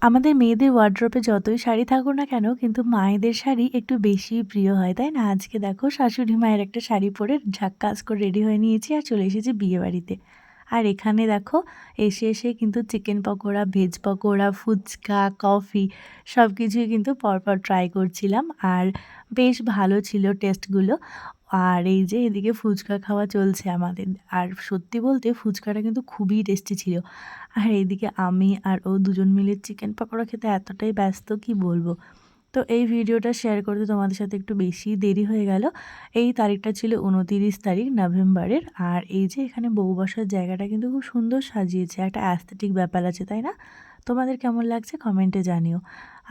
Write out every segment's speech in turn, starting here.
আমাদের মেয়েদের ওয়ার্ড্রোবে যতই শাড়ি থাকুক না কেন, কিন্তু মায়েদের শাড়ি একটু বেশিই প্রিয় হয়, তাই না? আজকে দেখো শাশুড়ি মায়ের একটা শাড়ি পরে ঝাক্কাস করে রেডি হয়ে নিয়েছি আর চলে এসেছি বিয়েবাড়িতে। আর এখানে দেখো এসে কিন্তু chicken pakora, veg pakora, phuchka, coffee সব কিছুই কিন্তু পরপর ট্রাই করছিলাম। আর বেশ ভালো ছিল টেস্টগুলো। আর এই যে এদিকে ফুচকা খাওয়া চলছে আমাদের। আর সত্যি বলতে ফুচকাটা কিন্তু খুবই টেস্টি ছিল। আর এইদিকে আমি আর ও দুজন মিলে চিকেন পকোড়া খেতে এতটাই ব্যস্ত কি বলবো। তো এই ভিডিওটা শেয়ার করতে তোমাদের সাথে একটু বেশি দেরি হয়ে গেল। এই তারিখটা ছিল ২৯ তারিখ নভেম্বরের। আর এই যে এখানে বউ বসার জায়গাটা কিন্তু খুব সুন্দর সাজিয়েছে। একটা অ্যাস্থেটিক ব্যাপার আছে, তাই না? তোমাদের কেমন লাগছে কমেন্টে জানিও।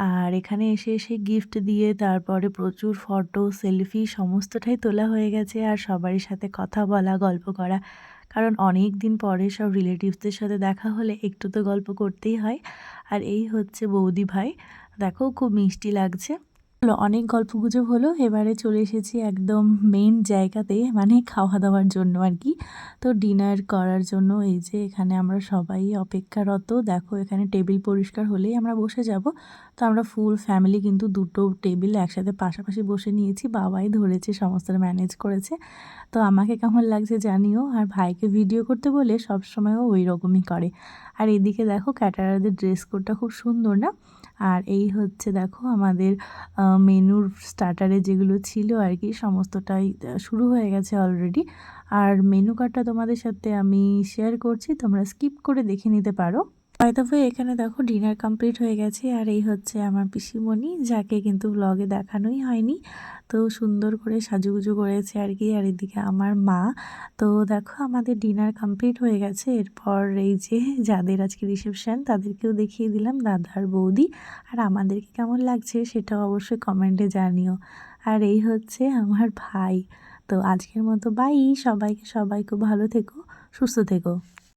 আর এখানে এসে গিফট দিয়ে তারপরে প্রচুর ফটো, সেলফি সমস্তটাই তোলা হয়ে গেছে। আর সবারই সাথে কথা বলা, গল্প করা। কারণ অনেক দিন পরে সব রিলেটিভসদের সাথে দেখা হলে একটু তো গল্প করতেই হয়। আর এই হচ্ছে বৌদি ভাই। দেখো খুব মিষ্টি লাগছে। হলো অনেক গল্পগুজব হলো, এবারে চলে এসেছি একদম মেইন জায়গাতে, মানে খাওয়া দাওয়ার জন্য আর কি। তো ডিনার করার জন্য এই যে এখানে আমরা সবাই অপেক্ষারত। দেখো এখানে টেবিল পরিষ্কার হলেই আমরা বসে যাব। তো আমরা ফুল ফ্যামিলি কিন্তু দুটো টেবিল একসাথে পাশাপাশি বসে নিয়েছি, বাবাই ধরেছে, সমস্তটা ম্যানেজ করেছে। তো আমাকে কেমন লাগছে জানিও। আর ভাইকে ভিডিও করতে বলে সবসময়ও ওই রকমই করে। আর এদিকে দেখো ক্যাটারারদের ড্রেস কোডটা খুব সুন্দর না? আর এই হচ্ছে দেখো আমাদের মেনুর স্টার্টারে যেগুলো ছিল আর কি, সমস্তটাই শুরু হয়ে গেছে অলরেডি। আর মেনু কার্ডটা তোমাদের সাথে আমি শেয়ার করছি, তোমরা স্কিপ করে দেখে নিতে পারো। বাই দ্য ওয়ে এখানে দেখো ডিনার কমপ্লিট হয়ে গেছে। আর এই হচ্ছে আমার পিসিমণি, যাকে কিন্তু ব্লগে দেখানোই হয়নি। তো সুন্দর করে সাজুগুজু করেছে আর কি। আর এদিকে আমার মা। তো দেখো আমাদের ডিনার কমপ্লিট হয়ে গেছে। এরপর এই যে যাদের আজকে রিসেপশন তাদেরকেও দেখিয়ে দিলাম, দাদা আর বৌদি। আর আমাদেরকে কেমন লাগছে সেটাও অবশ্যই কমেন্টে জানিও। আর এই হচ্ছে আমার ভাই। তো আজকের মতো বাই, সবাই খুব ভালো থেকো, সুস্থ থেকো।